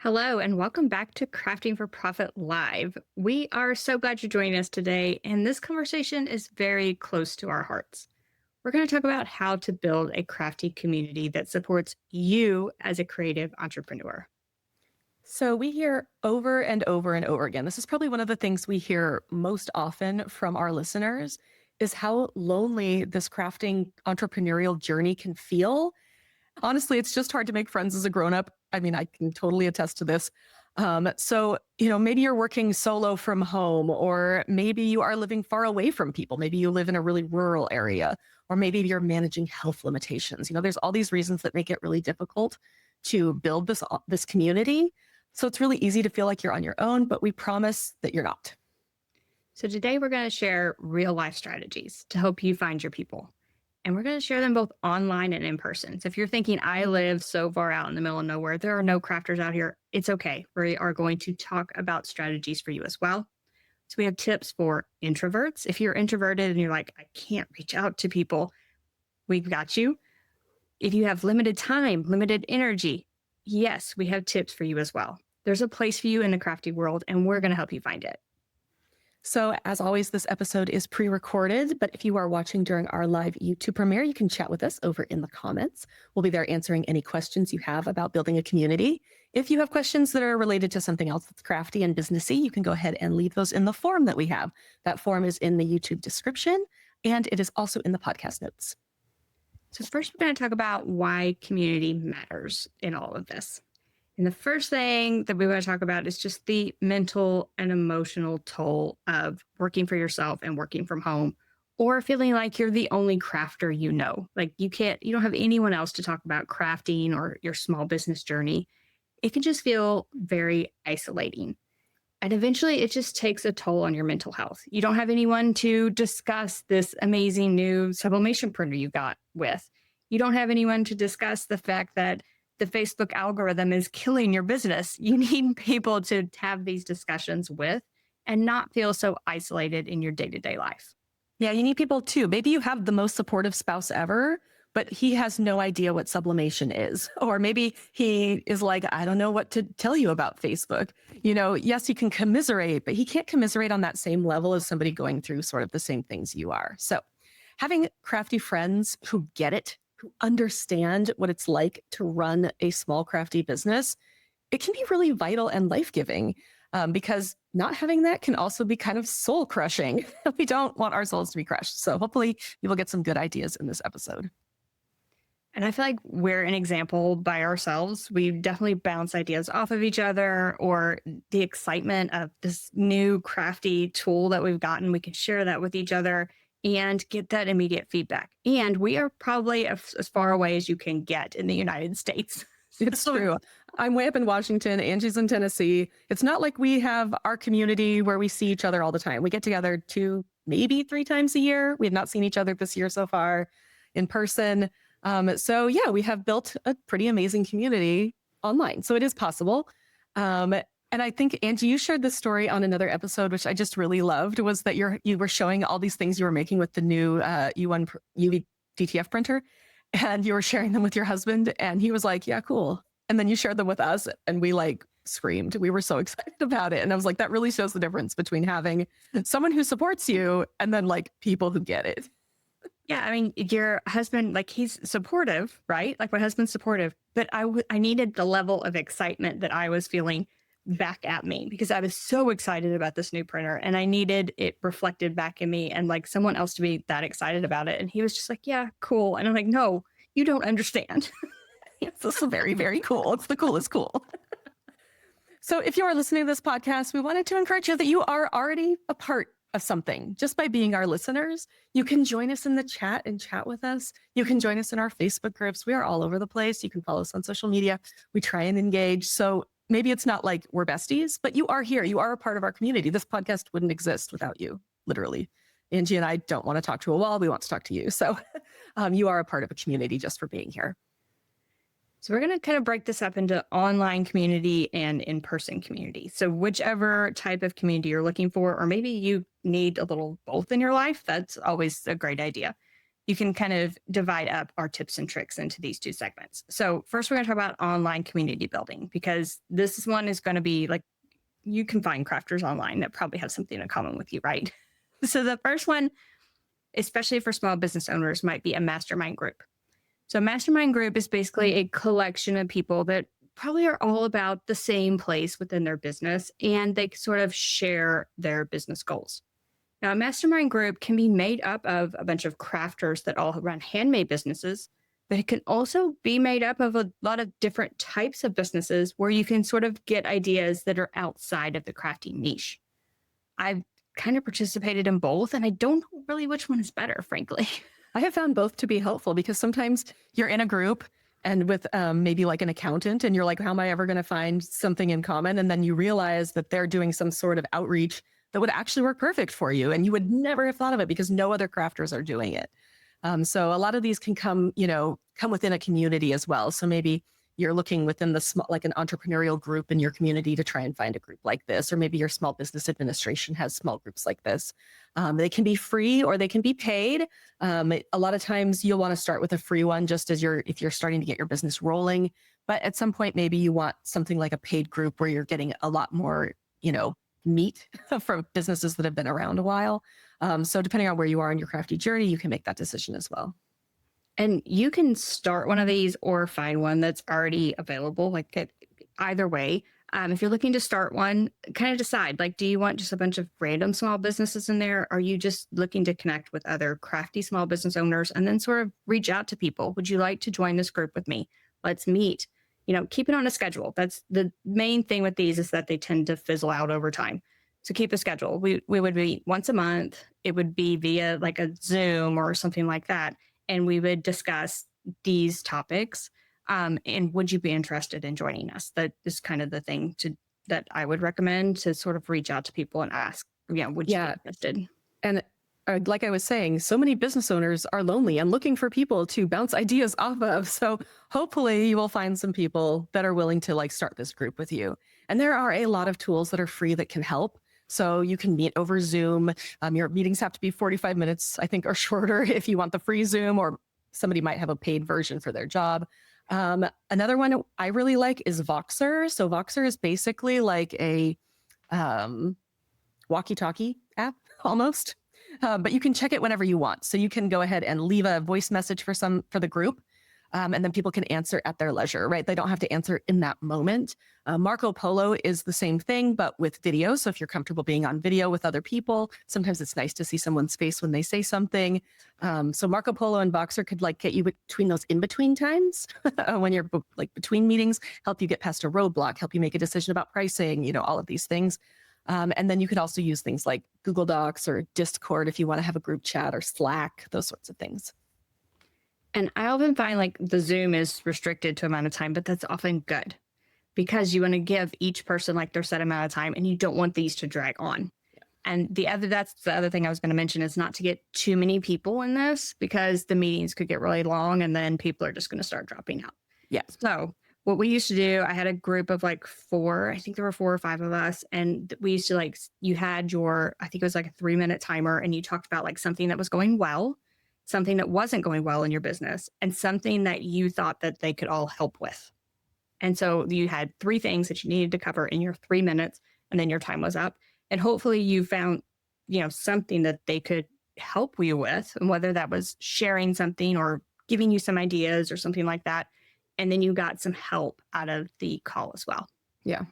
Hello, and welcome back to Crafting for Profit Live. We are so glad you're joining us today, and this conversation is very close to our hearts. We're going to talk about how to build a crafty community that supports you as a creative entrepreneur. So we hear over and over and over again. This is probably one of the things we hear most often from our listeners is how lonely this crafting entrepreneurial journey can feel. Honestly, it's just hard to make friends as a grown up. I mean, I can totally attest to this. Maybe you're working solo from home, or maybe you are living far away from people. Maybe you live in a really rural area, or maybe you're managing health limitations. There's all these reasons that make it really difficult to build this community. So it's really easy to feel like you're on your own, but we promise that you're not. So, today we're going to share real life strategies to help you find your people. And we're going to share them both online and in person. So, if you're thinking, I live so far out in the middle of nowhere, there are no crafters out here, it's okay. We are going to talk about strategies for you as well. So, we have tips for introverts. If you're introverted and you're like, I can't reach out to people, we've got you. If you have limited time, limited energy, yes, we have tips for you as well. There's a place for you in the crafty world, and we're going to help you find it. So, as always, this episode is pre recorded, but if you are watching during our live YouTube premiere, you can chat with us over in the comments. We'll be there answering any questions you have about building a community. If you have questions that are related to something else that's crafty and businessy, you can go ahead and leave those in the form that we have. That form is in the YouTube description, and it is also in the podcast notes. So, first, we're going to talk about why community matters in all of this. And the first thing that we want to talk about is just the mental and emotional toll of working for yourself and working from home, or feeling like you're the only crafter you know. Like you don't have anyone else to talk about crafting or your small business journey. It can just feel very isolating. And eventually it just takes a toll on your mental health. You don't have anyone to discuss this amazing new sublimation printer you got with. You don't have anyone to discuss the fact that the Facebook algorithm is killing your business. You need people to have these discussions with and not feel so isolated in your day to day life. Yeah, you need people too. Maybe you have the most supportive spouse ever, but he has no idea what sublimation is. Or maybe he is like, I don't know what to tell you about Facebook. Yes, you can commiserate, but he can't commiserate on that same level as somebody going through sort of the same things you are. So having crafty friends who get it, who understand what it's like to run a small crafty business, it can be really vital and life-giving. Because not having that can also be kind of soul crushing. We don't want our souls to be crushed. So hopefully you will get some good ideas in this episode. And I feel like we're an example by ourselves. We definitely bounce ideas off of each other, or the excitement of this new crafty tool that we've gotten. We can share that with each other and get that immediate feedback. And we are probably as far away as you can get in the United States. It's true. I'm way up in Washington. Angie's in Tennessee. It's not like we have our community where we see each other all the time. We get together 2, maybe 3 times a year. We have not seen each other this year so far in person. We have built a pretty amazing community online. So it is possible. And I think, Angie, you shared this story on another episode, which I just really loved, was that you were showing all these things you were making with the new U1 UV DTF printer. And you were sharing them with your husband, and he was like, yeah, cool. And then you shared them with us, and we screamed. We were so excited about it. And I was like, that really shows the difference between having someone who supports you and then people who get it. Yeah, I mean, your husband, he's supportive, right? Like my husband's supportive, but I needed the level of excitement that I was feeling back at me because I was so excited about this new printer and I needed it reflected back in me and someone else to be that excited about it. And he was just like, yeah, cool. And I'm like, no, you don't understand. Yes, this is very, very cool. It's the coolest cool. So if you are listening to this podcast, we wanted to encourage you that you are already a part of something. Just by being our listeners, you can join us in the chat and chat with us. You can join us in our Facebook groups. We are all over the place. You can follow us on social media. We try and engage. So maybe it's not like we're besties, but you are here. You are a part of our community. This podcast wouldn't exist without you, literally. Angie and I don't want to talk to a wall. We want to talk to you. So you are a part of a community just for being here. So we're going to kind of break this up into online community and in-person community. So whichever type of community you're looking for, or maybe you need a little both in your life, that's always a great idea. you can kind of divide up our tips and tricks into these two segments. So first, we're going to talk about online community building, because this one is going to be like, you can find crafters online that probably have something in common with you, right? So the first one, especially for small business owners, might be a mastermind group. So a mastermind group is basically a collection of people that probably are all about the same place within their business, and they sort of share their business goals. Now, a mastermind group can be made up of a bunch of crafters that all run handmade businesses, but it can also be made up of a lot of different types of businesses where you can sort of get ideas that are outside of the crafty niche. I've kind of participated in both, and I don't know really which one is better, frankly. I have found both to be helpful because sometimes you're in a group and with maybe like an accountant and you're like, how am I ever going to find something in common? And then you realize that they're doing some sort of outreach that would actually work perfect for you. And you would never have thought of it because no other crafters are doing it. So a lot of these can come within a community as well. So maybe you're looking within the small, like an entrepreneurial group in your community to try and find a group like this, or maybe your small business administration has small groups like this. They can be free or they can be paid. A lot of times you'll want to start with a free one just as if you're starting to get your business rolling. But at some point, maybe you want something like a paid group where you're getting a lot more, meat from businesses that have been around a while. So depending on where you are in your crafty journey, you can make that decision as well. And you can start one of these or find one that's already available, either way. If you're looking to start one, kind of decide, like, do you want just a bunch of random small businesses in there? Are you just looking to connect with other crafty small business owners and then sort of reach out to people? Would you like to join this group with me? Let's meet. Keep it on a schedule. That's the main thing with these, is that they tend to fizzle out over time. So keep a schedule. We would meet once a month. It would be via like a Zoom or something like that. And we would discuss these topics. And would you be interested in joining us? That is kind of the thing that I would recommend, to sort of reach out to people and ask, would you be interested? And like I was saying, so many business owners are lonely and looking for people to bounce ideas off of. So hopefully you will find some people that are willing to start this group with you. And there are a lot of tools that are free that can help. So you can meet over Zoom. Your meetings have to be 45 minutes, I think, or shorter if you want the free Zoom, or somebody might have a paid version for their job. Another one I really like is Voxer. So Voxer is basically like a walkie-talkie app almost, but you can check it whenever you want. So you can go ahead and leave a voice message for the group. And then people can answer at their leisure, right? They don't have to answer in that moment. Marco Polo is the same thing, but with video. So if you're comfortable being on video with other people, sometimes it's nice to see someone's face when they say something. So Marco Polo and Voxer could get you between those in-between times when you're between meetings, help you get past a roadblock, help you make a decision about pricing, all of these things. And then you could also use things like Google Docs or Discord if you want to have a group chat, or Slack, those sorts of things. And I often find the Zoom is restricted to amount of time, but that's often good, because you want to give each person their set amount of time, and you don't want these to drag on. Yeah. And that's the other thing I was going to mention, is not to get too many people in this, because the meetings could get really long and then people are just going to start dropping out. Yeah. So what we used to do, I had a group of 4, I think there were 4 or 5 of us. And we used to you had I think it was a 3-minute timer, and you talked about something that was going well, something that wasn't going well in your business, and something that you thought that they could all help with. And so you had 3 things that you needed to cover in your 3 minutes, and then your time was up. And hopefully you found, something that they could help you with, and whether that was sharing something or giving you some ideas or something like that. And then you got some help out of the call as well. Yeah.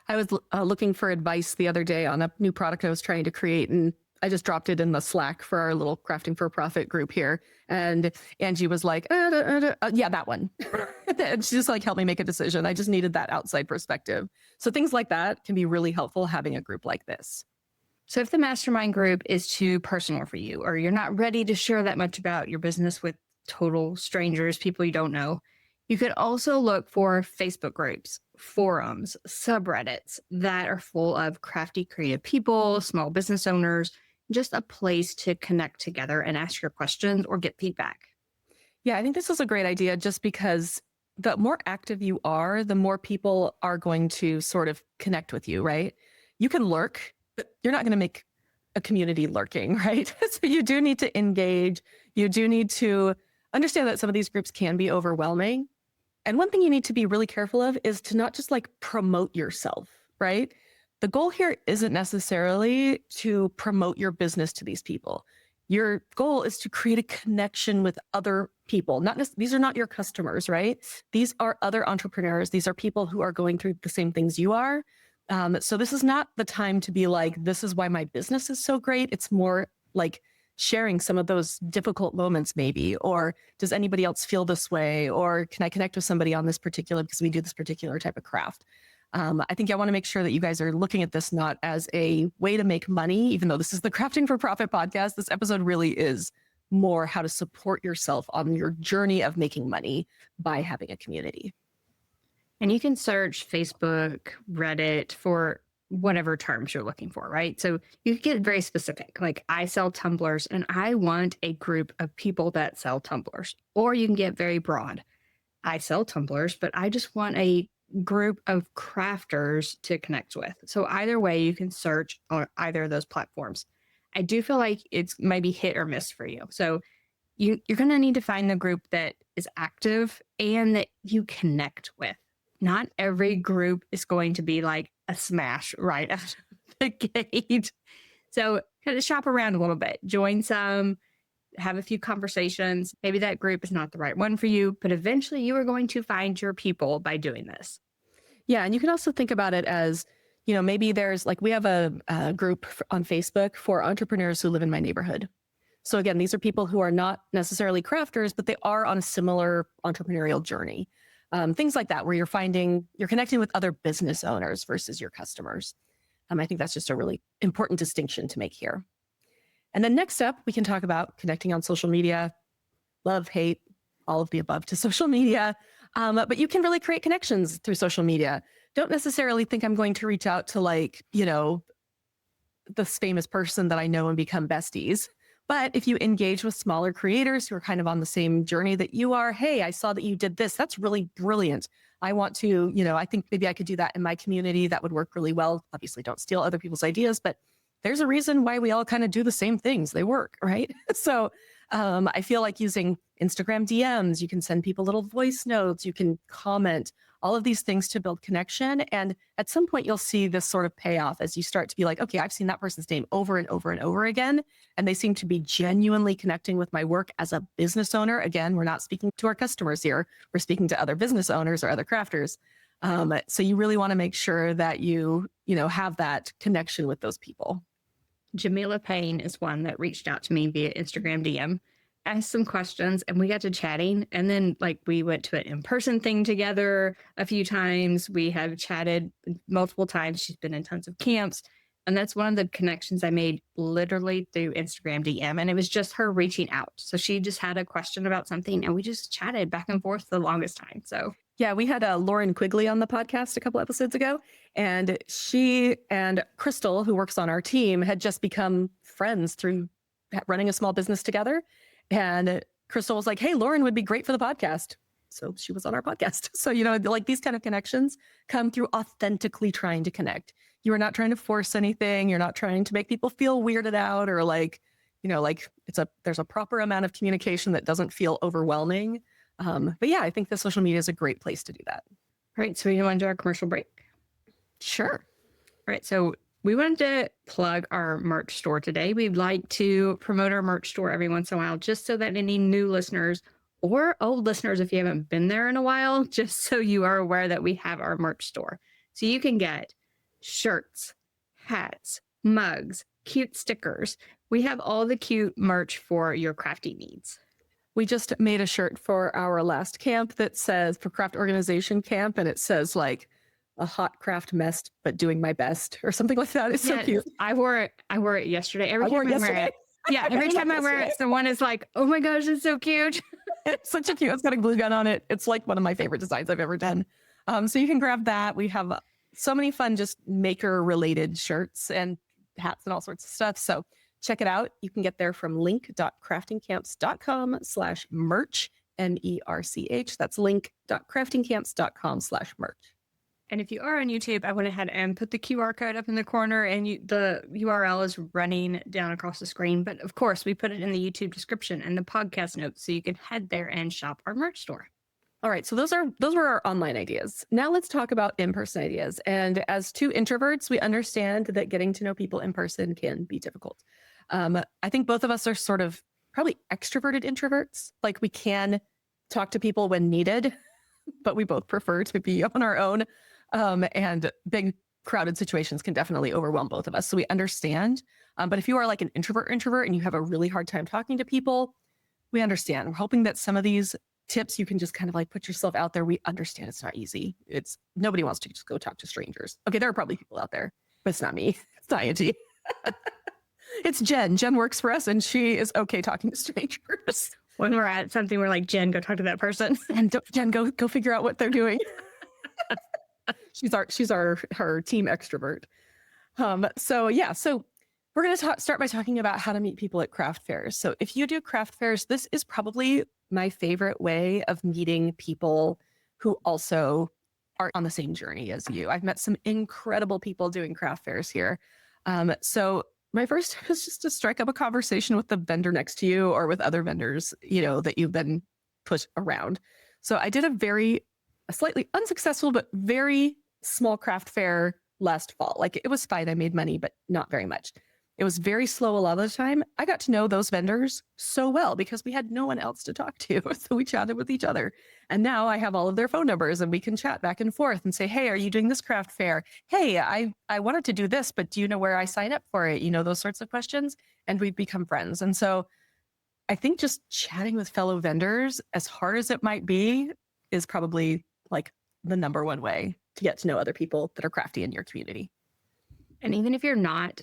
I was looking for advice the other day on a new product I was trying to create, and I just dropped it in the Slack for our little Crafting for a Profit group here. And Angie was like, yeah, that one. And she just helped me make a decision. I just needed that outside perspective. So things like that can be really helpful, having a group like this. So if the mastermind group is too personal for you, or you're not ready to share that much about your business with total strangers, people you don't know, you could also look for Facebook groups, forums, subreddits that are full of crafty, creative people, small business owners, just a place to connect together and ask your questions or get feedback. Yeah, I think this is a great idea, just because the more active you are, the more people are going to sort of connect with you, right? You can lurk, but you're not going to make a community lurking, right? So you do need to engage. You do need to understand that some of these groups can be overwhelming. And one thing you need to be really careful of is to not just like promote yourself, right? The goal here isn't necessarily to promote your business to these people. Your goal is to create a connection with other people. These are not your customers, right? These are other entrepreneurs. These are people who are going through the same things you are. So this is not the time to be like, this is why my business is so great. It's more like sharing some of those difficult moments maybe, or does anybody else feel this way? Or can I connect with somebody on this particular, because we do this particular type of craft. I think I want to make sure that you guys are looking at this not as a way to make money, even though this is the Crafting for Profit podcast. This episode really is more how to support yourself on your journey of making money by having a community. And you can search Facebook, Reddit for whatever terms you're looking for, right? So you can get very specific. Like, I sell tumblers and I want a group of people that sell tumblers. Or you can get very broad. I sell tumblers, but I just want a group of crafters to connect with. So either way, you can search on either of those platforms. I do feel like it's maybe hit or miss for you. So you're going to need to find the group that is active and that you connect with. Not every group is going to be like a smash right out of the gate. So kind of shop around a little bit, join some, have a few conversations. Maybe that group is not the right one for you, but eventually you are going to find your people by doing this. Yeah. And you can also think about it as, maybe there's like, we have a group on Facebook for entrepreneurs who live in my neighborhood. So again, these are people who are not necessarily crafters, but they are on a similar entrepreneurial journey. Things like that, where you're connecting with other business owners versus your customers. I think that's just a really important distinction to make here. And then next up, we can talk about connecting on social media, love, hate, all of the above to social media. But you can really create connections through social media. Don't necessarily think I'm going to reach out to this famous person that I know and become besties. But if you engage with smaller creators who are kind of on the same journey that you are, hey, I saw that you did this. That's really brilliant. I want to, I think maybe I could do that in my community. That would work really well. Obviously, don't steal other people's ideas, but there's a reason why we all kind of do the same things. They work, right? So I feel like using Instagram DMs, you can send people little voice notes, you can comment, all of these things to build connection. And at some point, you'll see this sort of payoff as you start to be like, okay, I've seen that person's name over and over and over again. And they seem to be genuinely connecting with my work as a business owner. Again, we're not speaking to our customers here. We're speaking to other business owners or other crafters. So you really want to make sure that you have that connection with those people. Jamila Payne is one that reached out to me via Instagram DM, asked some questions, and we got to chatting. And then we went to an in-person thing together a few times. We have chatted multiple times. She's been in tons of camps. And that's one of the connections I made literally through Instagram DM. And it was just her reaching out. So she just had a question about something and we just chatted back and forth the longest time. So yeah, we had Lauren Quigley on the podcast a couple episodes ago, and she and Crystal, who works on our team, had just become friends through running a small business together. And Crystal was like, hey, Lauren would be great for the podcast. So she was on our podcast. So, these kind of connections come through authentically trying to connect. You are not trying to force anything. You're not trying to make people feel weirded out or there's a proper amount of communication that doesn't feel overwhelming. But yeah, I think the social media is a great place to do that. All right. So we want to do our commercial break. Sure. All right. So we wanted to plug our merch store today. We'd like to promote our merch store every once in a while, just so that any new listeners or old listeners, if you haven't been there in a while, just so you are aware that we have our merch store. So you can get shirts, hats, mugs, cute stickers. We have all the cute merch for your crafty needs. We just made a shirt for our last camp that says, for craft organization camp, and it says a hot craft mess, but doing my best or something like that. It's so cute. I wore it yesterday. Every time I wear it. Yeah, every time I wear it, someone is like, oh my gosh, it's so cute. It's such a cute, it's got a glue gun on it. It's like one of my favorite designs I've ever done. So you can grab that. We have so many fun, just maker related shirts and hats and all sorts of stuff. So check it out. You can get there from link.craftingcamps.com/merch, MERCH. That's link.craftingcamps.com/merch. And if you are on YouTube, I went ahead and put the QR code up in the corner, and the URL is running down across the screen. But of course, we put it in the YouTube description and the podcast notes so you can head there and shop our merch store. All right, so those were our online ideas. Now let's talk about in-person ideas. And as two introverts, we understand that getting to know people in person can be difficult. I think both of us are sort of probably extroverted introverts. Like we can talk to people when needed, but we both prefer to be on our own. And big crowded situations can definitely overwhelm both of us. So we understand. But if you are like an introvert and you have a really hard time talking to people, we understand. We're hoping that some of these tips you can just kind of like put yourself out there. We understand it's not easy. It's nobody wants to just go talk to strangers. Okay, there are probably people out there, but it's not me. It's not Angie. It's Jen. Jen works for us and she is okay talking to strangers. When we're at something, we're like, Jen, go talk to that person. And Jen, go figure out what they're doing. she's her team extrovert. So we're going to start by talking about how to meet people at craft fairs. So if you do craft fairs, this is probably my favorite way of meeting people who also are on the same journey as you. I've met some incredible people doing craft fairs here. So my first tip is just to strike up a conversation with the vendor next to you or with other vendors, that you've been put around. So I did a slightly unsuccessful, but very small craft fair last fall. Like it was fine. I made money, but not very much. It was very slow a lot of the time. I got to know those vendors so well because we had no one else to talk to. So we chatted with each other. And now I have all of their phone numbers and we can chat back and forth and say, hey, are you doing this craft fair? Hey, I wanted to do this, but do you know where I sign up for it? Those sorts of questions. And we've become friends. And so I think just chatting with fellow vendors, as hard as it might be, is probably like the number one way to get to know other people that are crafty in your community. And even if you're not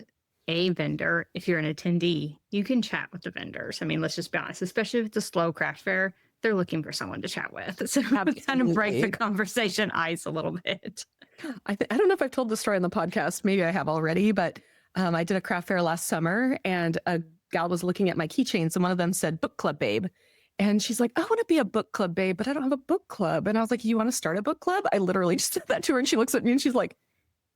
a vendor, if you're an attendee, you can chat with the vendors. I mean, let's just be honest, especially if it's a slow craft fair, they're looking for someone to chat with. So kind of break the conversation ice a little bit. I don't know if I've told the story on the podcast. Maybe I have already, but I did a craft fair last summer and a gal was looking at my keychains and one of them said book club babe. And she's like, I want to be a book club babe, but I don't have a book club. And I was like, you want to start a book club? I literally just said that to her and she looks at me and she's like,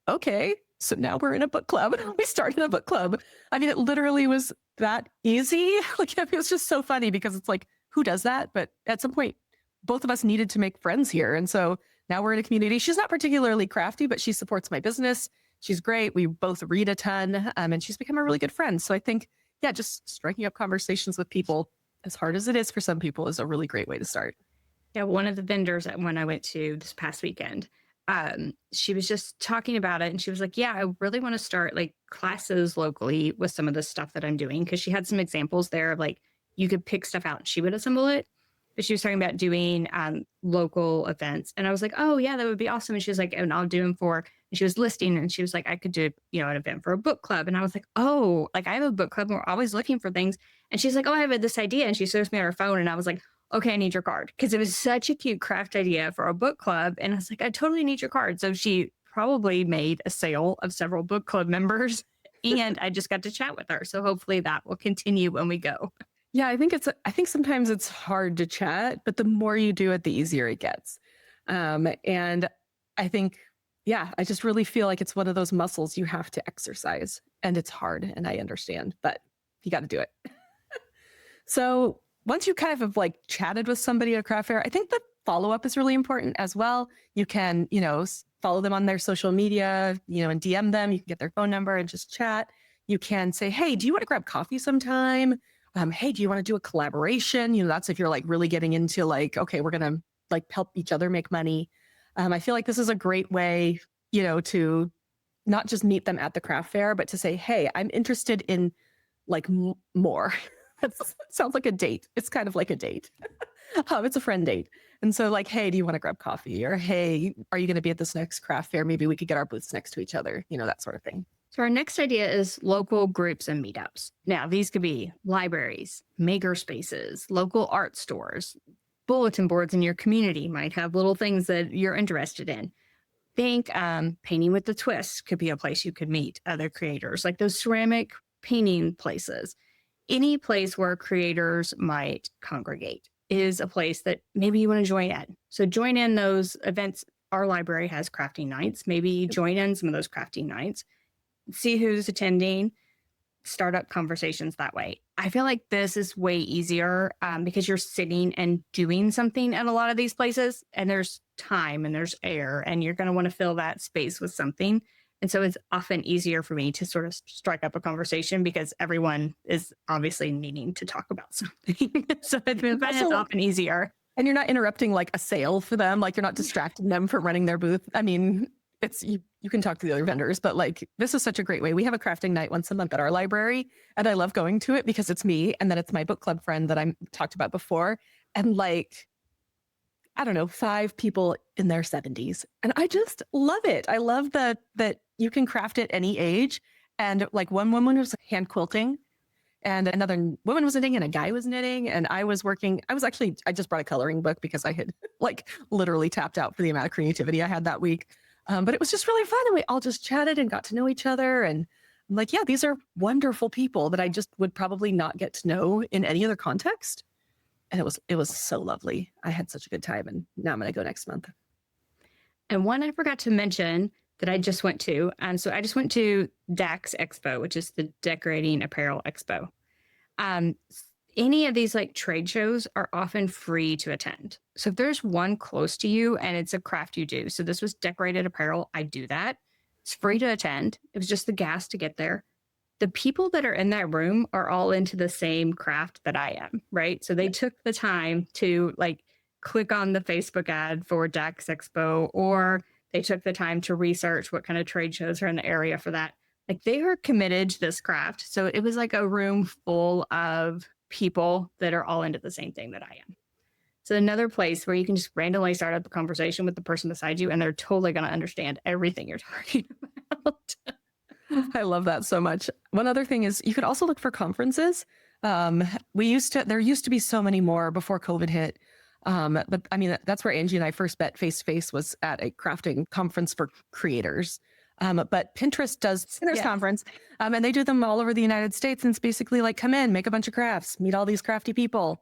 okay. So now we're in a book club. We started a book club. I mean, it literally was that easy. Like it was just so funny because it's like, who does that? But at some point, both of us needed to make friends here. And so now we're in a community. She's not particularly crafty, but she supports my business. She's great. We both read a ton and she's become a really good friend. So I think, just striking up conversations with people, as hard as it is for some people, is a really great way to start. Yeah, one of the vendors at when I went to this past weekend, she was just talking about it and she was like, yeah, I really want to start like classes locally with some of the stuff that I'm doing. Cause she had some examples there of like, you could pick stuff out and she would assemble it. But she was talking about doing local events. And I was like, oh yeah, that would be awesome. And she was like, and I'll do them and she was listing and she was like, I could do, an event for a book club. And I was like, oh, like I have a book club and we're always looking for things. And she's like, oh, I have this idea. And she shows me on her phone. And I was like, okay, I need your card. Because it was such a cute craft idea for a book club. And I was like, I totally need your card. So she probably made a sale of several book club members. And I just got to chat with her. So hopefully that will continue when we go. Yeah, I think sometimes it's hard to chat, but the more you do it, the easier it gets. And I think, I just really feel like it's one of those muscles you have to exercise and it's hard and I understand, but you got to do it. So once you kind of have like chatted with somebody at a craft fair, I think the follow-up is really important as well. You can, follow them on their social media, and DM them. You can get their phone number and just chat. You can say, hey, do you want to grab coffee sometime? Hey, do you want to do a collaboration? That's if you're like really getting into like, okay, we're going to like help each other make money. I feel like this is a great way, to not just meet them at the craft fair, but to say, hey, I'm interested in like more. That sounds like a date. It's kind of like a date. It's a friend date. And so like, hey, do you want to grab coffee? Or hey, are you going to be at this next craft fair? Maybe we could get our booths next to each other, that sort of thing. So our next idea is local groups and meetups. Now, these could be libraries, maker spaces, local art stores, bulletin boards in your community might have little things that you're interested in. Think painting with the twist could be a place you could meet other creators, like those ceramic painting places. Any place where creators might congregate is a place that maybe you want to join in. So join in those events our library has crafting nights. Maybe join in some of those crafting nights, see who's attending, start up conversations that way. I feel like this is way easier because you're sitting and doing something at a lot of these places, and there's time and there's air, and you're going to want to fill that space with something. And so it's often easier for me to sort of strike up a conversation because everyone is obviously needing to talk about something. So it's Also, often easier. and you're not interrupting like a sale for them. Like you're not distracting them from running their booth. I mean, it's you can talk to the other vendors, but like this is such a great way. We have a crafting night once a month at our library, and I love going to it because it's me and then it's my book club friend that I talked about before. And like, I don't know, 5 people in their 70s. And I just love it. I love that you can craft at any age. And like one woman was hand quilting and another woman was knitting and a guy was knitting. And I just brought a coloring book because I had like literally tapped out for the amount of creativity I had that week. But it was just really fun. And we all just chatted and got to know each other. And I'm like, yeah, these are wonderful people that I just would probably not get to know in any other context. And it was so lovely. I had such a good time, and now I'm going to go next month. And one I forgot to mention that I just went to. And so I just went to DAX Expo, which is the Decorating Apparel Expo. Um, any of these like trade shows are often free to attend. So if there's one close to you and it's a craft you do, so this was decorated apparel, I do that. It's free to attend. It was just the gas to get there. The people that are in that room are all into the same craft that I am, right? So they took the time to like click on the Facebook ad for DAX Expo, or they took the time to research what kind of trade shows are in the area for that. Like they are committed to this craft. So it was like a room full of people that are all into the same thing that I am. So another place where you can just randomly start up a conversation with the person beside you and they're totally going to understand everything you're talking about. I love that so much. One other thing is you could also look for conferences. There used to be so many more before COVID hit. But I mean, that's where Angie and I first met face to face, was at a crafting conference for creators. But Pinterest does Sinners Conference, and they do them all over the United States. And it's basically like, come in, make a bunch of crafts, meet all these crafty people.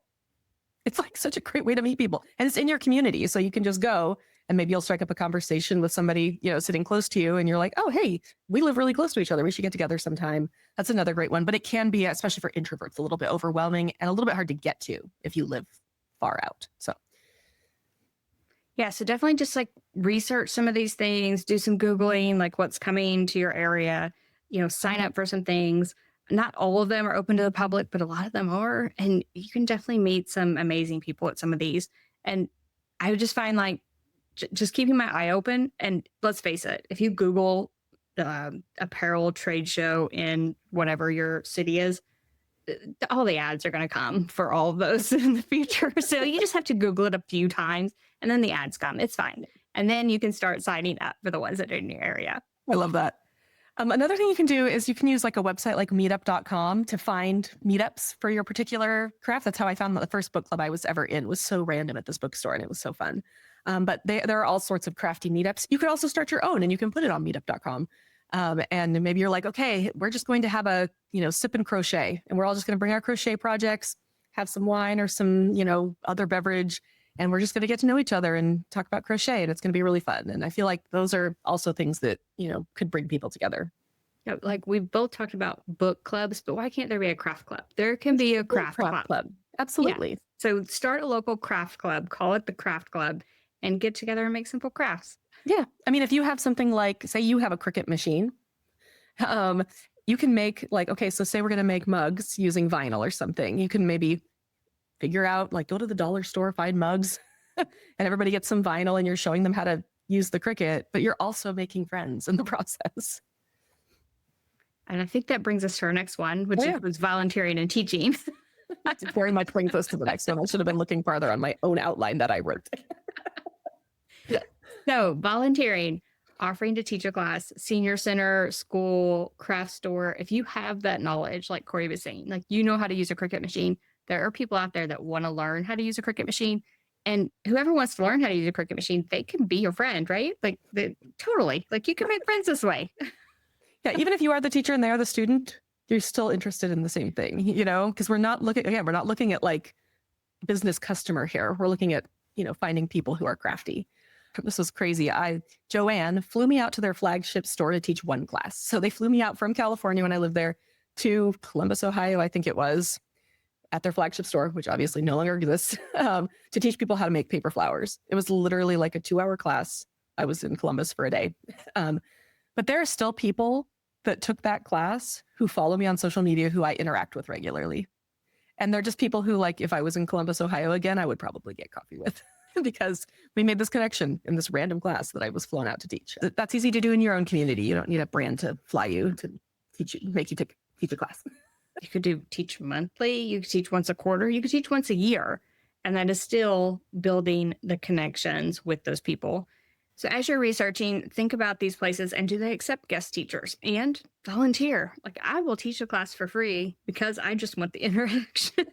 It's like such a great way to meet people. And it's in your community. So you can just go and maybe you'll strike up a conversation with somebody, sitting close to you. And you're like, oh, hey, we live really close to each other. We should get together sometime. That's another great one. But it can be, especially for introverts, a little bit overwhelming and a little bit hard to get to if you live far out. So. Yeah, so definitely just like research some of these things, do some Googling, like what's coming to your area, sign up for some things. Not all of them are open to the public, but a lot of them are. And you can definitely meet some amazing people at some of these. And I would just find like just keeping my eye open. And let's face it, if you Google apparel trade show in whatever your city is, all the ads are going to come for all of those in the future. So you just have to Google it a few times and then the ads come. It's fine. And then you can start signing up for the ones that are in your area. I love that. Another thing you can do is you can use like a website like meetup.com to find meetups for your particular craft. That's how I found that the first book club I was ever in was so random at this bookstore, and it was so fun. But there are all sorts of crafty meetups. You could also start your own and you can put it on meetup.com. And maybe you're like, okay, we're just going to have a, sip and crochet, and we're all just going to bring our crochet projects, have some wine or some, other beverage, and we're just going to get to know each other and talk about crochet, and it's going to be really fun. And I feel like those are also things that, could bring people together. Yeah, like we've both talked about book clubs, but why can't there be a craft club? There can be a craft club. Absolutely. Yeah. So start a local craft club, call it the craft club, and get together and make simple crafts. Yeah. I mean, if you have something like, say you have a Cricut machine, you can make like, okay, so say we're going to make mugs using vinyl or something. You can maybe figure out, like, go to the dollar store, find mugs, and everybody gets some vinyl and you're showing them how to use the Cricut, but you're also making friends in the process. And I think that brings us to our next one, which was volunteering and teaching. That very much brings us to the next one. I should have been looking farther on my own outline that I wrote. So volunteering, offering to teach a class, senior center, school, craft store. If you have that knowledge, like Corey was saying, like how to use a Cricut machine, there are people out there that want to learn how to use a Cricut machine. And whoever wants to learn how to use a Cricut machine, they can be your friend, right? Like totally, like you can make friends this way. Yeah, even if you are the teacher and they are the student, you're still interested in the same thing, because we're not looking at like business customer here. We're looking at, finding people who are crafty. This was crazy. Joanne flew me out to their flagship store to teach one class. So they flew me out from California when I lived there to Columbus, Ohio, I think it was, at their flagship store, which obviously no longer exists, to teach people how to make paper flowers. It was literally like a 2-hour class. I was in Columbus for a day. But there are still people that took that class who follow me on social media who I interact with regularly. And they're just people who, like, if I was in Columbus, Ohio again, I would probably get coffee with because we made this connection in this random class that I was flown out to teach. That's easy to do in your own community. You don't need a brand to fly you to teach you, make you teach a class. You could teach monthly, you could teach once a quarter, you could teach once a year. And that is still building the connections with those people. So as you're researching, think about these places and do they accept guest teachers and volunteer? Like I will teach a class for free because I just want the interaction.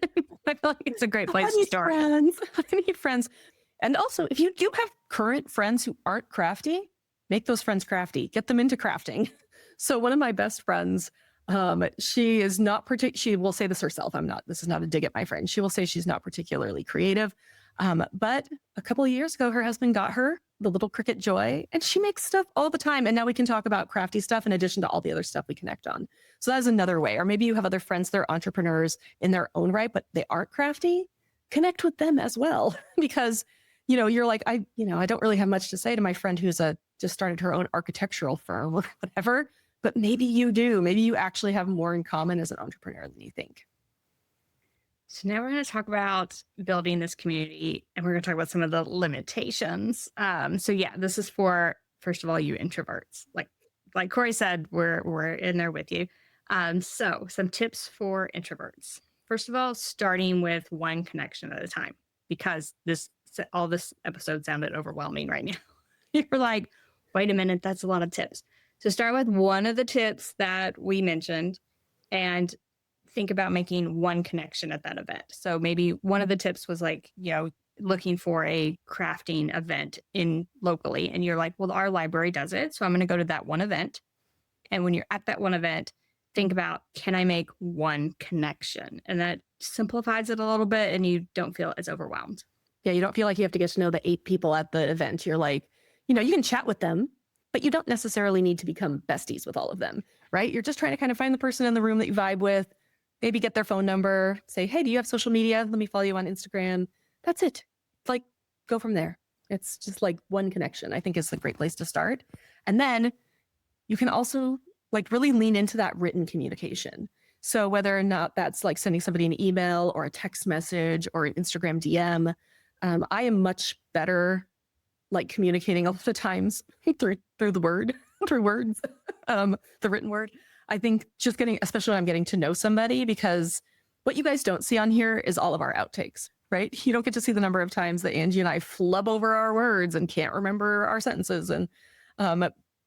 I feel like it's a great place to start. I need friends. And also, if you do have current friends who aren't crafty, make those friends crafty. Get them into crafting. So one of my best friends, she is not she will say this herself. This is not a dig at my friend. She will say she's not particularly creative. But a couple of years ago, her husband got her the little Cricut Joy, and she makes stuff all the time. And now we can talk about crafty stuff in addition to all the other stuff we connect on. So that is another way. Or maybe you have other friends that are entrepreneurs in their own right, but they aren't crafty. Connect with them as well, because you're like, I don't really have much to say to my friend who's just started her own architectural firm or whatever. But maybe you do. Maybe you actually have more in common as an entrepreneur than you think. So now we're going to talk about building this community, and we're going to talk about some of the limitations. So yeah, this is for, first of all, you introverts. Like Corey said, we're in there with you. So some tips for introverts. First of all, starting with one connection at a time, because all this episode sounded overwhelming right now. You're like, wait a minute, that's a lot of tips. So start with one of the tips that we mentioned and think about making one connection at that event. So maybe one of the tips was like, looking for a crafting event locally. And you're like, well, our library does it. So I'm going to go to that one event. And when you're at that one event, think about, can I make one connection? And that simplifies it a little bit and you don't feel as overwhelmed. Yeah, you don't feel like you have to get to know the 8 people at the event. You're like, you can chat with them, but you don't necessarily need to become besties with all of them, right? You're just trying to kind of find the person in the room that you vibe with, maybe get their phone number, say, hey, do you have social media? Let me follow you on Instagram. That's it. Like, go from there. It's just like one connection, I think is a great place to start. And then you can also like really lean into that written communication. So whether or not that's like sending somebody an email or a text message or an Instagram DM, I am much better like communicating all the times through the word, through words, the written word. I think just especially when I'm getting to know somebody, because what you guys don't see on here is all of our outtakes, right? You don't get to see the number of times that Angie and I flub over our words and can't remember our sentences. And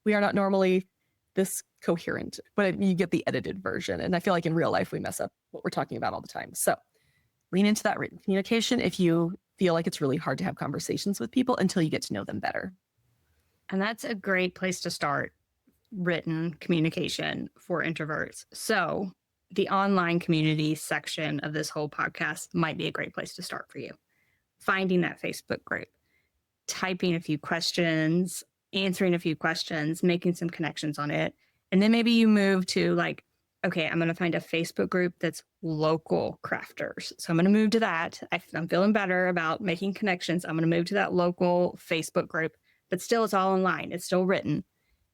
we are not normally this coherent, but you get the edited version. And I feel like in real life, we mess up what we're talking about all the time. So lean into that written communication if you feel like it's really hard to have conversations with people until you get to know them better. And that's a great place to start, written communication for introverts. So the online community section of this whole podcast might be a great place to start for you. Finding that Facebook group, typing a few questions, answering a few questions, making some connections on it. And then maybe you move to like, okay, I'm going to find a Facebook group that's local crafters. So I'm going to move to that. I'm feeling better about making connections. I'm going to move to that local Facebook group, but still it's all online. It's still written.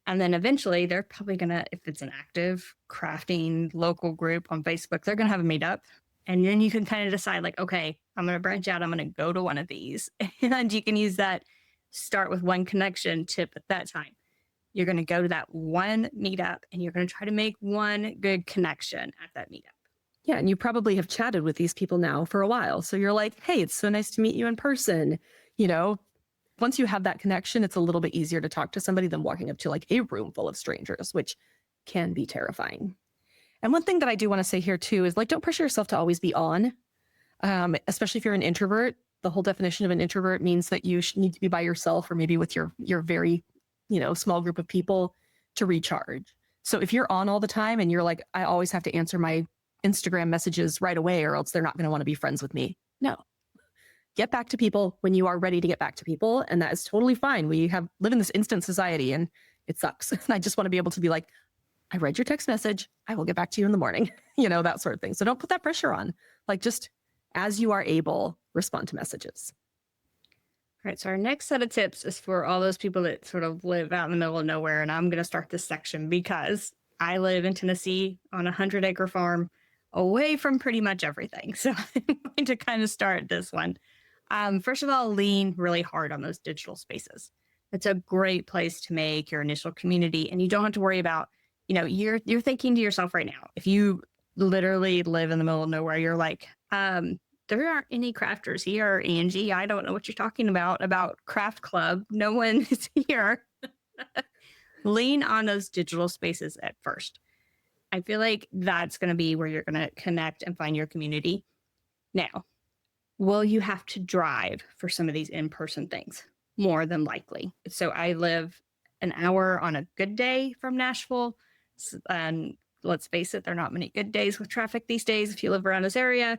And then eventually they're probably going to, if it's an active crafting local group on Facebook, they're going to have a meetup. And then you can kind of decide like, okay, I'm going to branch out. I'm going to go to one of these. And you can use that start with one connection tip at that time. You're going to go to that one meetup and you're going to try to make one good connection at that meetup. Yeah. And you probably have chatted with these people now for a while. So you're like, hey, it's so nice to meet you in person. Once you have that connection, it's a little bit easier to talk to somebody than walking up to like a room full of strangers, which can be terrifying. And one thing that I do want to say here too is like, don't pressure yourself to always be on, especially if you're an introvert. The whole definition of an introvert means that you need to be by yourself or maybe with your very, small group of people to recharge. So if you're on all the time and you're like, I always have to answer my Instagram messages right away or else they're not going to want to be friends with me. No, get back to people when you are ready to get back to people. And that is totally fine. We live in this instant society and it sucks. And I just want to be able to be like, I read your text message. I will get back to you in the morning, that sort of thing. So don't put that pressure on. Like, just as you are able, respond to messages. All right. So our next set of tips is for all those people that sort of live out in the middle of nowhere. And I'm going to start this section because I live in Tennessee on a 100-acre farm away from pretty much everything. So I'm going to kind of start this one. First of all, lean really hard on those digital spaces. It's a great place to make your initial community. And you don't have to worry about, you're thinking to yourself right now, if you literally live in the middle of nowhere, you're like, there aren't any crafters here, Angie. I don't know what you're talking about craft club. No one is here. Lean on those digital spaces at first. I feel like that's going to be where you're going to connect and find your community. Now, will you have to drive for some of these in-person things? More than likely. So I live an hour on a good day from Nashville. And let's face it, there are not many good days with traffic these days if you live around this area.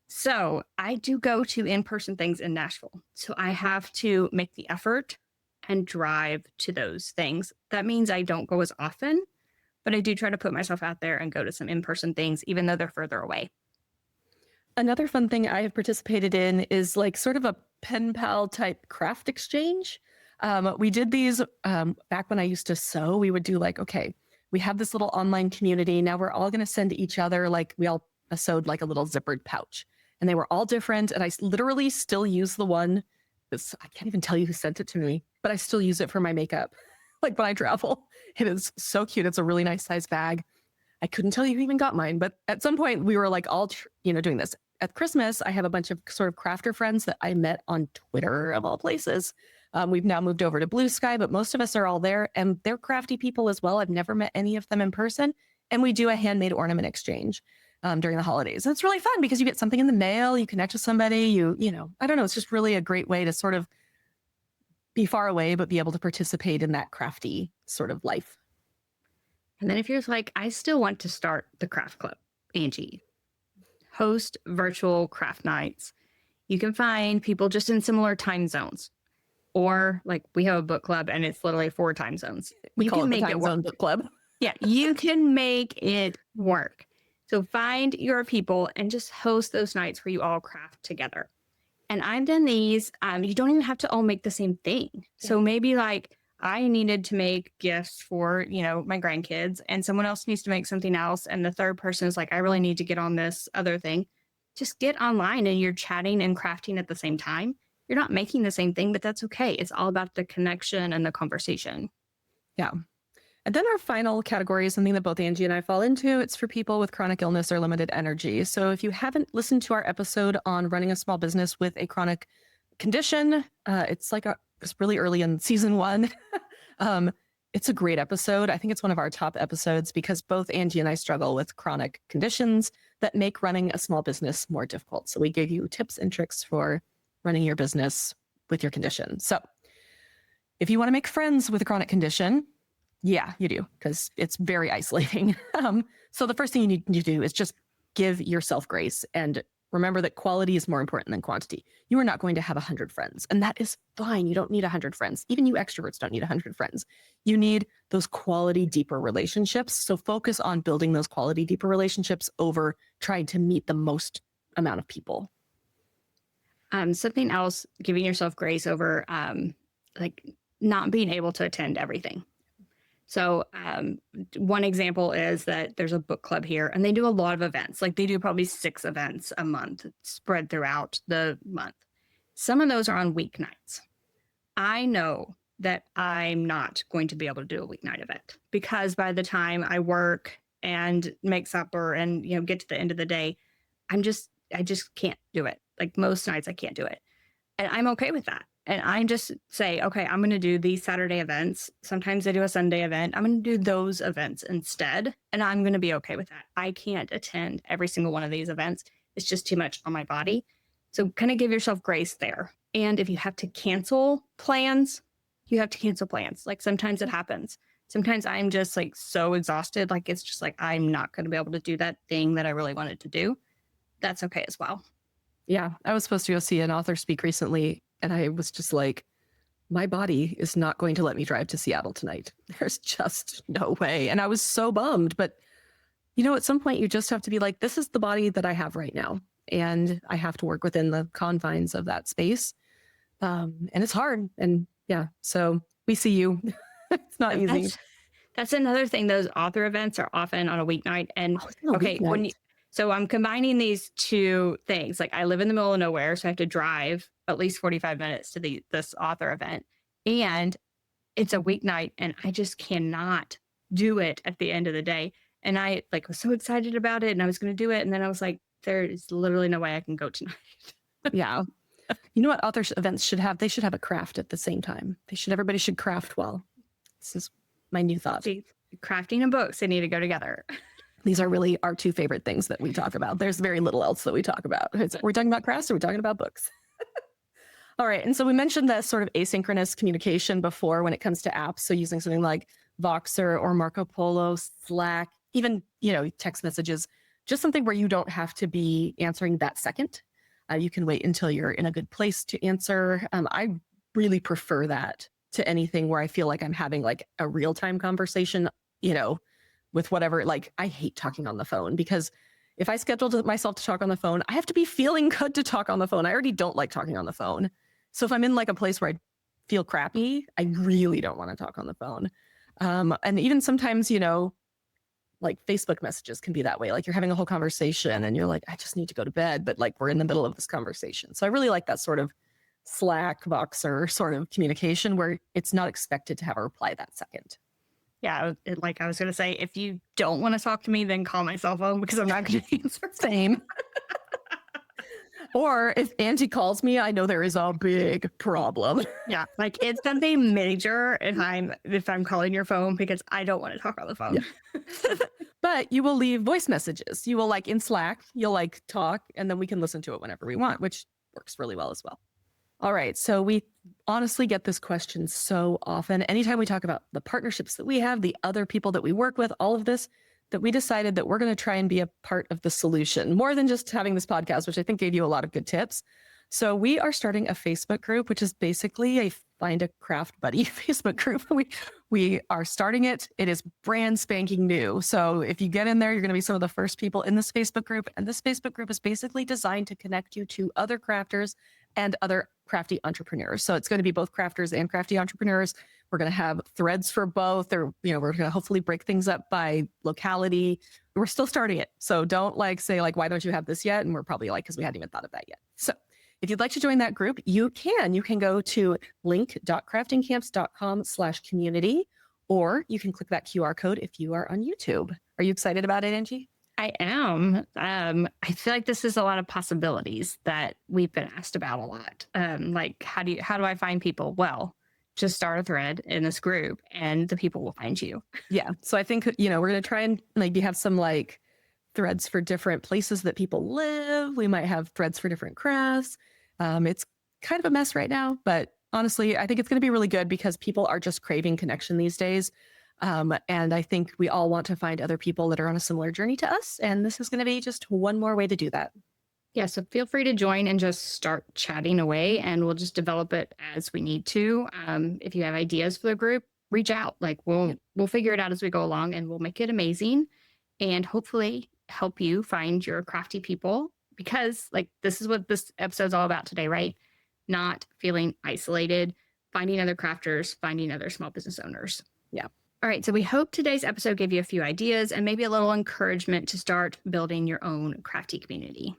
So I do go to in-person things in Nashville. So I have to make the effort and drive to those things. That means I don't go as often, but I do try to put myself out there and go to some in-person things, even though they're further away. Another fun thing I have participated in is like sort of a pen pal type craft exchange. We did these back when I used to sew. We would do like, okay, we have this little online community. Now we're all going to send each other, like we all sewed like a little zippered pouch. And they were all different. And I literally still use the one. I can't even tell you who sent it to me, but I still use it for my makeup. Like when I travel, it is so cute. It's a really nice size bag. I couldn't tell you who even got mine, but at some point we were like all, doing this. At Christmas, I have a bunch of sort of crafter friends that I met on Twitter of all places. We've now moved over to Blue Sky, but most of us are all there and they're crafty people as well. I've never met any of them in person. And we do a handmade ornament exchange during the holidays. And it's really fun because you get something in the mail, you connect with somebody, I don't know. It's just really a great way to sort of be far away, but be able to participate in that crafty sort of life. And then if you're like, I still want to start the craft club, Angie, host virtual craft nights. You can find people just in similar time zones. Or like we have a book club and it's literally 4 time zones. We call it the time zone book club. Yeah, you can make it work. So find your people and just host those nights where you all craft together. And I've done these. You don't even have to all make the same thing. Yeah. So maybe like I needed to make gifts for, my grandkids and someone else needs to make something else. And the third person is like, I really need to get on this other thing. Just get online and you're chatting and crafting at the same time. You're not making the same thing, but that's okay. It's all about the connection and the conversation. Yeah. And then our final category is something that both Angie and I fall into. It's for people with chronic illness or limited energy. So if you haven't listened to our episode on running a small business with a chronic condition, it's really early in season 1. It's a great episode. I think it's one of our top episodes because both Angie and I struggle with chronic conditions that make running a small business more difficult. So we gave you tips and tricks for running your business with your condition. So if you want to make friends with a chronic condition, yeah, you do, because it's very isolating. So the first thing you need to do is just give yourself grace and remember that quality is more important than quantity. You are not going to have 100 friends, and that is fine. You don't need 100 friends. Even you extroverts don't need 100 friends. You need those quality, deeper relationships. So focus on building those quality, deeper relationships over trying to meet the most amount of people. Something else, giving yourself grace over like not being able to attend everything. So one example is that there's a book club here and they do a lot of events. Like they do probably 6 events a month spread throughout the month. Some of those are on weeknights. I know that I'm not going to be able to do a weeknight event because by the time I work and make supper and, get to the end of the day, I just can't do it. Like most nights I can't do it. And I'm okay with that. And I just say, okay, I'm going to do these Saturday events. Sometimes I do a Sunday event. I'm going to do those events instead. And I'm going to be okay with that. I can't attend every single one of these events. It's just too much on my body. So kind of give yourself grace there. And if you have to cancel plans, you have to cancel plans. Like sometimes it happens. Sometimes I'm just like so exhausted. Like it's just like, I'm not going to be able to do that thing that I really wanted to do. That's okay as well. Yeah, I was supposed to go see an author speak recently, and I was just like, my body is not going to let me drive to Seattle tonight. There's just no way. And I was so bummed. But, at some point, you just have to be like, this is the body that I have right now. And I have to work within the confines of that space. And it's hard. And yeah, so we see you. It's not easy. That's another thing. Those author events are often on a weeknight. And Oh, it's on a okay, weeknight. so I'm combining these two things. Like I live in the middle of nowhere, so I have to drive at least 45 minutes to this author event. And it's a weeknight and I just cannot do it at the end of the day. And I like was so excited about it and I was going to do it. And then I was like, there is literally no way I can go tonight. Yeah. You know what events should have? They should have a craft at the same time. Everybody should craft well. This is my new thought. See, crafting and books, they need to go together. These are really our two favorite things that we talk about. There's very little else that we talk about. We're talking about crafts or we're talking about books. All right. And so we mentioned this sort of asynchronous communication before when it comes to apps. So using something like Voxer or Marco Polo, Slack, even, text messages, just something where you don't have to be answering that second. You can wait until you're in a good place to answer. I really prefer that to anything where I feel like I'm having like a real-time conversation, with whatever. Like I hate talking on the phone because if I scheduled myself to talk on the phone, I have to be feeling good to talk on the phone. I already don't like talking on the phone. So if I'm in like a place where I feel crappy, I really don't want to talk on the phone. And even sometimes, like Facebook messages can be that way. Like you're having a whole conversation and you're like, I just need to go to bed, but like we're in the middle of this conversation. So I really like that sort of Slack, Voxer sort of communication where it's not expected to have a reply that second. Yeah, like I was going to say, if you don't want to talk to me, then call my cell phone because I'm not going to answer. Same. Or if Angie calls me, I know there is a big problem. Yeah, like it's something major if I'm calling your phone because I don't want to talk on the phone. Yeah. But you will leave voice messages. You will like in Slack, you'll like talk and then we can listen to it whenever we want, which works really well as well. All right. So we honestly get this question so often. Anytime we talk about the partnerships that we have, the other people that we work with, all of this, that we decided that we're going to try and be a part of the solution more than just having this podcast, which I think gave you a lot of good tips. So we are starting a Facebook group, which is basically a find a craft buddy Facebook group. We are starting it. It is brand spanking new. So if you get in there, you're going to be some of the first people in this Facebook group. And this Facebook group is basically designed to connect you to other crafters and other crafty entrepreneurs. So it's going to be both crafters and crafty entrepreneurs. We're going to have threads for both, or, we're going to hopefully break things up by locality. We're still starting it. So don't like say like, why don't you have this yet? And we're probably like, because we hadn't even thought of that yet. So if you'd like to join that group, you can go to link.craftingcamps.com/community, or you can click that QR code if you are on YouTube. Are you excited about it, Angie? I am. I feel like this is a lot of possibilities that we've been asked about a lot. Like how do I find people? Well, just start a thread in this group and the people will find you. Yeah. So I think, we're going to try and maybe have some like threads for different places that people live. We might have threads for different crafts. It's kind of a mess right now, but honestly, I think it's going to be really good because people are just craving connection these days. And I think we all want to find other people that are on a similar journey to us. And this is going to be just one more way to do that. Yeah, so feel free to join and just start chatting away and we'll just develop it as we need to. If you have ideas for the group, reach out. Like we'll figure it out as we go along and we'll make it amazing and hopefully help you find your crafty people because like this is what this episode's all about today, right? Not feeling isolated, finding other crafters, finding other small business owners. Yeah. All right, so we hope today's episode gave you a few ideas and maybe a little encouragement to start building your own crafty community.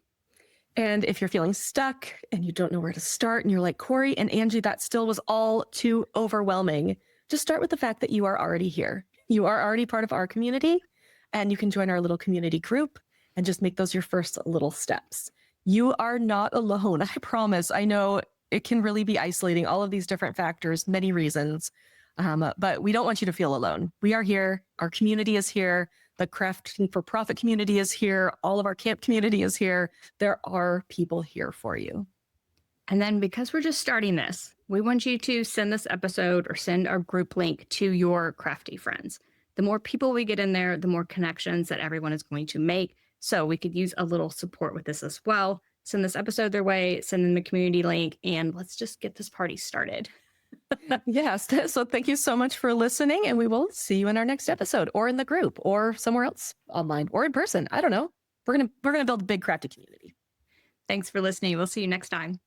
And if you're feeling stuck and you don't know where to start and you're like, Corey and Angie, that still was all too overwhelming, just start with the fact that you are already here. You are already part of our community and you can join our little community group and just make those your first little steps. You are not alone. I promise. I know it can really be isolating, all of these different factors, many reasons. But we don't want you to feel alone. We are here. Our community is here. The Crafting for Profit community is here. All of our camp community is here. There are people here for you. And then because we're just starting this, we want you to send this episode or send our group link to your crafty friends. The more people we get in there, the more connections that everyone is going to make. So we could use a little support with this as well. send this episode their way, send them the community link, and let's just get this party started. Yes. So thank you so much for listening. And we will see you in our next episode or in the group or somewhere else online or in person. I don't know. We're gonna build a big crafty community. Thanks for listening. We'll see you next time.